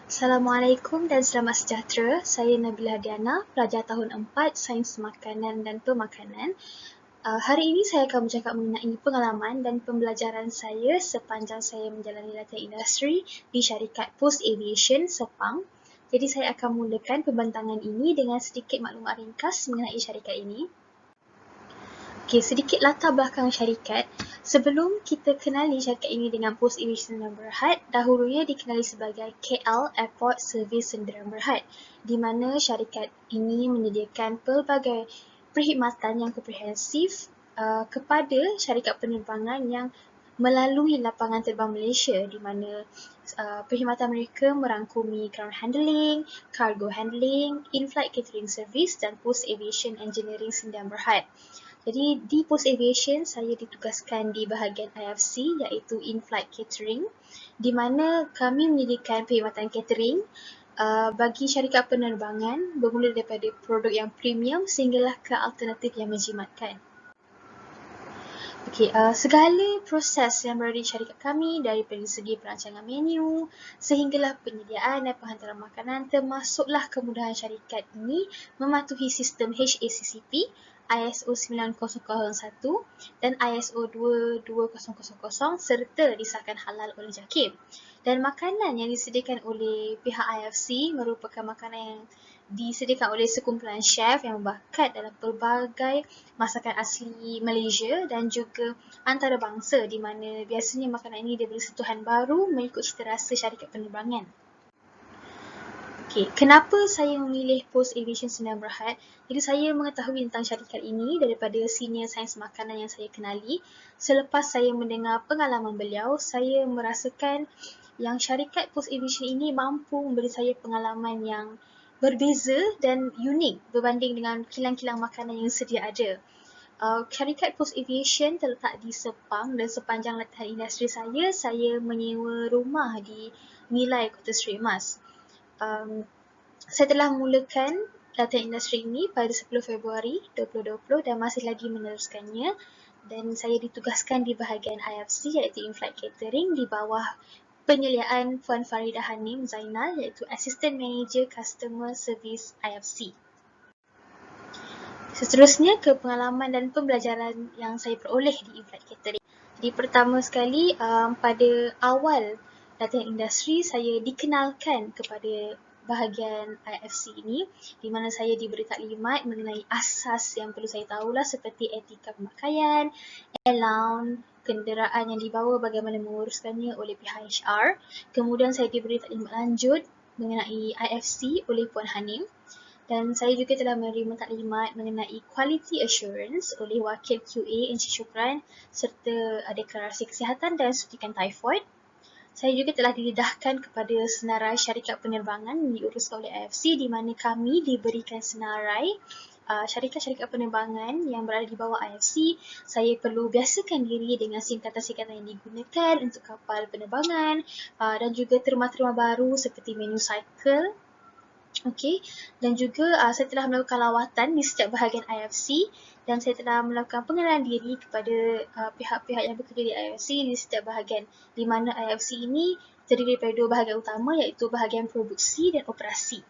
Assalamualaikum dan selamat sejahtera. Saya Nabila Diana, pelajar tahun 4 Sains Makanan dan Pemakanan. Hari ini saya akan bercakap mengenai pengalaman dan pembelajaran saya sepanjang saya menjalani latihan industri di syarikat Post Aviation Sepang. Jadi saya akan mulakan pembentangan ini dengan sedikit maklumat ringkas mengenai syarikat ini. Okey, sedikit latar belakang syarikat. Sebelum kita kenali syarikat ini dengan Post Aviation Sdn Bhd, dahulunya dikenali sebagai KL Airport Service Sdn Bhd, di mana syarikat ini menyediakan pelbagai perkhidmatan yang komprehensif kepada syarikat penerbangan yang melalui lapangan terbang Malaysia, di mana perkhidmatan mereka merangkumi ground handling, cargo handling, in-flight catering service dan Post Aviation Engineering Sdn Bhd. Jadi di Post Aviation saya ditugaskan di bahagian IFC iaitu In-Flight Catering, di mana kami menyediakan perkhidmatan catering bagi syarikat penerbangan bermula daripada produk yang premium sehinggalah ke alternatif yang menjimatkan. Okey, segala proses yang berada di syarikat kami daripada segi perancangan menu sehinggalah penyediaan dan penghantaran makanan, termasuklah kemudahan syarikat ini mematuhi sistem HACCP, ISO 9001 dan ISO 22000 serta disahkan halal oleh JAKIM. Dan makanan yang disediakan oleh pihak IFC merupakan makanan yang disediakan oleh sekumpulan chef yang berbakat dalam pelbagai masakan asli Malaysia dan juga antarabangsa, di mana biasanya makanan ini diberi sentuhan baru mengikut cita rasa syarikat penerbangan. Okey, kenapa saya memilih Post Aviation Sdn Bhd? Jadi saya mengetahui tentang syarikat ini daripada senior sains makanan yang saya kenali. Selepas saya mendengar pengalaman beliau, saya merasakan yang syarikat Post Aviation ini mampu memberi saya pengalaman yang berbeza dan unik berbanding dengan kilang-kilang makanan yang sedia ada. Syarikat Post Aviation terletak di Sepang dan sepanjang latihan industri saya menyewa rumah di Nilai Kota Seri Emas. Saya telah memulakan latihan industri ini pada 10 Februari 2020 dan masih lagi meneruskannya, dan saya ditugaskan di bahagian IFC iaitu In-Flight Catering di bawah penyeliaan Puan Faridah Hanim Zainal iaitu Assistant Manager Customer Service IFC. Seterusnya ke pengalaman dan pembelajaran yang saya peroleh di In-Flight Catering. Jadi pertama sekali pada awal latihan industri saya dikenalkan kepada bahagian IFC ini, di mana saya diberi taklimat mengenai asas yang perlu saya tahulah seperti etika pemakaian, allowance, kenderaan yang dibawa bagaimana menguruskannya oleh pihak HR. Kemudian saya diberi taklimat lanjut mengenai IFC oleh Puan Hanim. Dan saya juga telah menerima taklimat mengenai Quality Assurance oleh Wakil QA Encik Syukran serta deklarasi kesihatan dan suntikan typhoid. Saya juga telah didedahkan kepada senarai syarikat penerbangan yang diuruskan oleh IFC, di mana kami diberikan senarai syarikat-syarikat penerbangan yang berada di bawah IFC. Saya perlu biasakan diri dengan singkatan-singkatan yang digunakan untuk kapal penerbangan dan juga terma-terma baru seperti menu cycle. Okey, dan juga saya telah melakukan lawatan di setiap bahagian IFC dan saya telah melakukan pengenalan diri kepada pihak-pihak yang bekerja di IFC di setiap bahagian, di mana IFC ini terdiri daripada dua bahagian utama iaitu bahagian produksi dan operasi.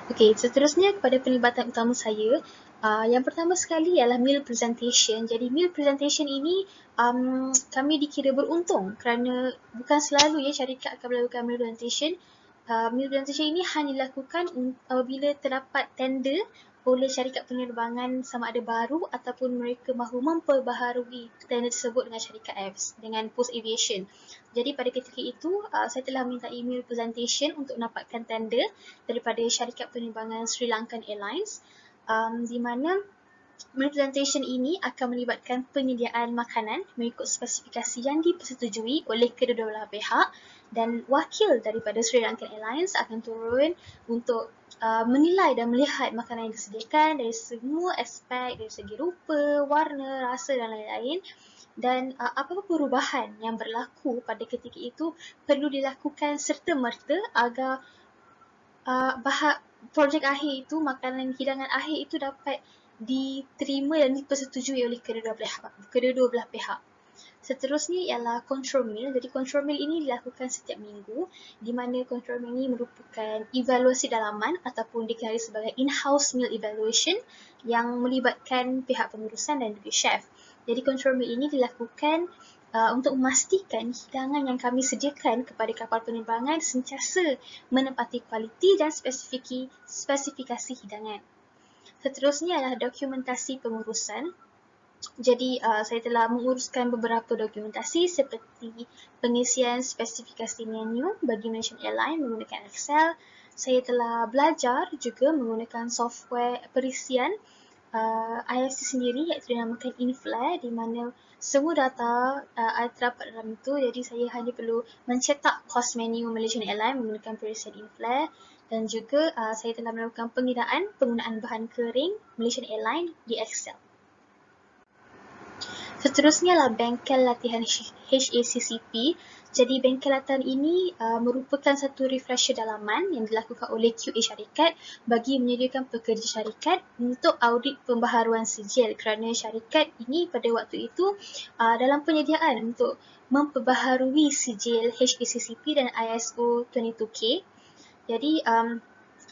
Okey, seterusnya kepada penglibatan utama saya. Yang pertama sekali ialah meal presentation. Jadi meal presentation ini kami dikira beruntung kerana bukan selalu syarikat akan melakukan meal presentation. Meal presentation ini hanya dilakukan apabila terdapat tender oleh syarikat penerbangan sama ada baru ataupun mereka mahu memperbaharui tender tersebut dengan syarikat dengan Post Aviation. Jadi pada ketika itu saya telah minta email presentation untuk mendapatkan tender daripada syarikat penerbangan Sri Lankan Airlines, di mana meal presentation ini akan melibatkan penyediaan makanan mengikut spesifikasi yang dipersetujui oleh kedua-dua belah pihak, dan wakil daripada Sri Lankan Airlines akan turun untuk menilai dan melihat makanan yang disediakan dari semua aspek, dari segi rupa, warna, rasa dan lain-lain. Dan apa-apa perubahan yang berlaku pada ketika itu perlu dilakukan serta-merta agar projek akhir itu, makanan hidangan akhir itu dapat diterima dan dipersetujui oleh kedua-dua belah pihak. Seterusnya ialah control meal. Jadi control meal ini dilakukan setiap minggu, di mana control meal ini merupakan evaluasi dalaman ataupun dikenali sebagai in-house meal evaluation yang melibatkan pihak pengurusan dan juga chef. Jadi control meal ini dilakukan untuk memastikan hidangan yang kami sediakan kepada kapal penerbangan sentiasa menepati kualiti dan spesifikasi hidangan. Seterusnya adalah dokumentasi pengurusan. Jadi saya telah menguruskan beberapa dokumentasi seperti pengisian spesifikasi menu bagi Malaysian Airlines menggunakan Excel. Saya telah belajar juga menggunakan software perisian IFC sendiri iaitu dinamakan Inflare, di mana semua data terdapat dalam itu. Jadi saya hanya perlu mencetak kos menu Malaysian Airlines menggunakan perisian Inflare, dan juga saya telah melakukan penggunaan bahan kering Malaysian Airlines di Excel. Seterusnya adalah bengkel latihan HACCP. Jadi bengkel latihan ini merupakan satu refresher dalaman yang dilakukan oleh QA syarikat bagi menyediakan pekerja syarikat untuk audit pembaharuan sijil, kerana syarikat ini pada waktu itu dalam penyediaan untuk memperbaharui sijil HACCP dan ISO 22K. Jadi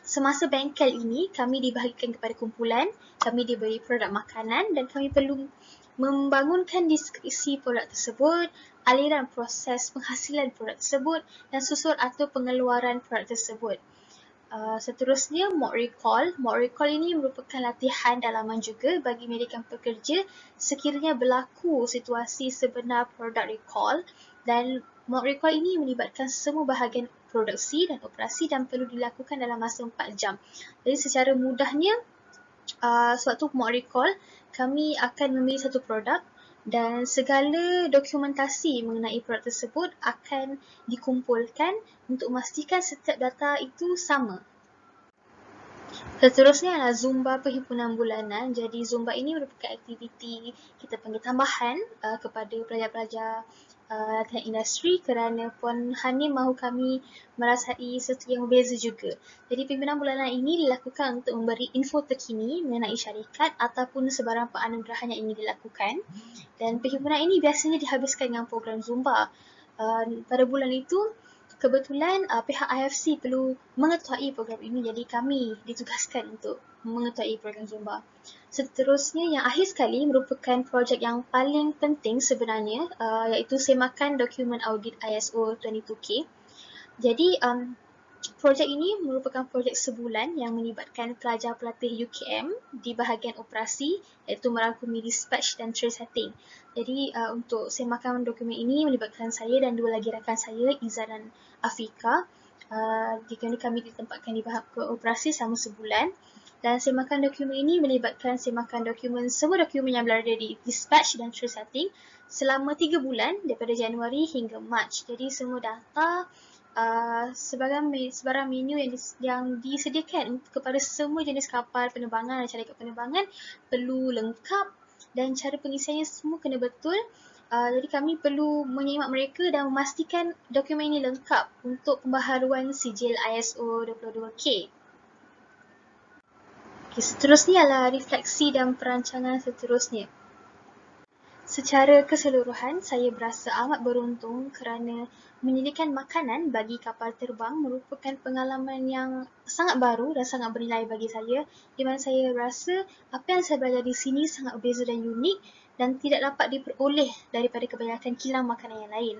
semasa bengkel ini kami dibahagikan kepada kumpulan, kami diberi produk makanan dan kami perlu membangunkan deskripsi produk tersebut, aliran proses penghasilan produk tersebut dan susul atau pengeluaran produk tersebut. Seterusnya, mock recall. Mock recall ini merupakan latihan dalaman juga bagi menyediakan pekerja sekiranya berlaku situasi sebenar produk recall, dan mock recall ini melibatkan semua bahagian produksi dan operasi dan perlu dilakukan dalam masa 4 jam. Jadi secara mudahnya, sewaktu mock recall, kami akan memilih satu produk dan segala dokumentasi mengenai produk tersebut akan dikumpulkan untuk memastikan setiap data itu sama. Seterusnya adalah Zumba perhimpunan bulanan. Jadi Zumba ini merupakan aktiviti kita panggil tambahan kepada pelajar-pelajar latihan industri, kerana Puan Hani mahu kami merasai sesuatu yang berbeza juga. Jadi perhimpunan bulanan ini dilakukan untuk memberi info terkini mengenai syarikat ataupun sebarang penganugerahan yang ingin dilakukan. Dan perhimpunan ini biasanya dihabiskan dengan program Zumba. Pada bulan itu, kebetulan pihak IFC perlu mengetuai program ini, jadi kami ditugaskan untuk mengetuai program Zumba. Seterusnya, yang akhir sekali merupakan projek yang paling penting sebenarnya, iaitu semakan dokumen audit ISO 22K. Jadi projek ini merupakan projek sebulan yang melibatkan pelajar pelatih UKM di bahagian operasi, iaitu merangkumi dispatch dan trail setting. Jadi untuk semakan dokumen ini melibatkan saya dan dua lagi rakan saya, Izzah dan Afika. Jika kami ditempatkan di bahagian operasi selama sebulan, dan semakan dokumen ini melibatkan semakan dokumen semua dokumen yang berada di dispatch dan trail setting selama 3 bulan daripada Januari hingga Mac. Jadi semua data sebarang menu yang disediakan kepada semua jenis kapal penerbangan dan syarikat penerbangan perlu lengkap dan cara pengisiannya semua kena betul. Jadi kami perlu menyimak mereka dan memastikan dokumen ini lengkap untuk pembaharuan sijil ISO 22K. Seterusnya adalah refleksi dan perancangan seterusnya. Secara keseluruhan, saya berasa amat beruntung kerana menyediakan makanan bagi kapal terbang merupakan pengalaman yang sangat baru dan sangat bernilai bagi saya, di mana saya rasa apa yang saya belajar di sini sangat berbeza dan unik dan tidak dapat diperoleh daripada kebanyakan kilang makanan yang lain.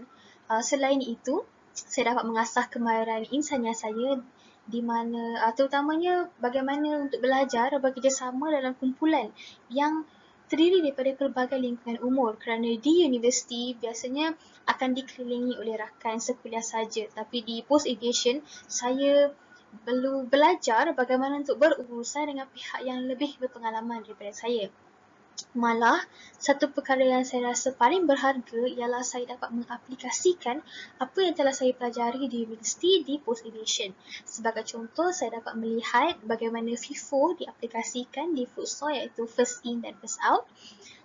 Selain itu, saya dapat mengasah kemahiran insania saya, di mana terutamanya bagaimana untuk belajar bekerjasama dalam kumpulan yang terdiri daripada pelbagai lingkungan umur, kerana di universiti biasanya akan dikelilingi oleh rakan sekuliah saja, tapi di post aviation saya perlu belajar bagaimana untuk berurusan dengan pihak yang lebih berpengalaman daripada saya. Malah, satu perkara yang saya rasa paling berharga ialah saya dapat mengaplikasikan apa yang telah saya pelajari di universiti di post aviation. Sebagai contoh, saya dapat melihat bagaimana FIFO diaplikasikan di food store, iaitu first in dan first out.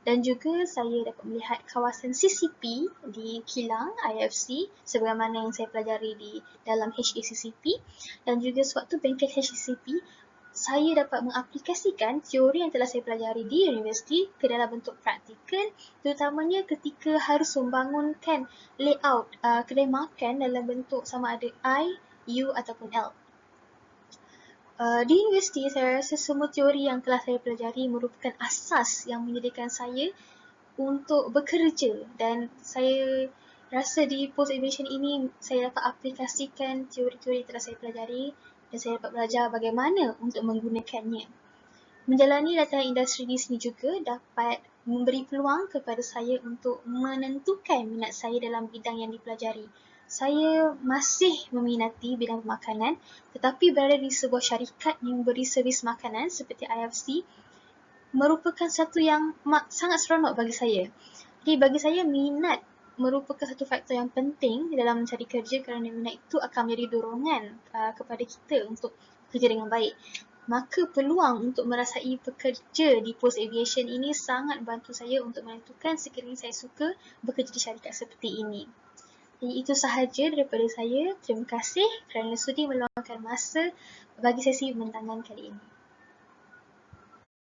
Dan juga saya dapat melihat kawasan CCP di kilang IFC sebagaimana yang saya pelajari di dalam HACCP, dan juga sewaktu bengkel HACCP saya dapat mengaplikasikan teori yang telah saya pelajari di universiti ke dalam bentuk praktikal, terutamanya ketika harus membangunkan layout kedai makan dalam bentuk sama ada I, U ataupun L. Di universiti, saya rasa semua teori yang telah saya pelajari merupakan asas yang menyediakan saya untuk bekerja, dan saya rasa di post aviation ini saya dapat aplikasikan teori-teori yang telah saya pelajari dan saya dapat belajar bagaimana untuk menggunakannya. Menjalani latihan industri di sini juga dapat memberi peluang kepada saya untuk menentukan minat saya dalam bidang yang dipelajari. Saya masih meminati bidang pemakanan, tetapi berada di sebuah syarikat yang beri servis makanan seperti IFC merupakan satu yang sangat seronok bagi saya. Jadi bagi saya, minat merupakan satu faktor yang penting dalam mencari kerja, kerana minat itu akan menjadi dorongan kepada kita untuk bekerja dengan baik. Maka peluang untuk merasai pekerja di post aviation ini sangat membantu saya untuk menentukan sekiranya saya suka bekerja di syarikat seperti ini. Jadi itu sahaja daripada saya. Terima kasih kerana sudi meluangkan masa bagi sesi pembentangan kali ini.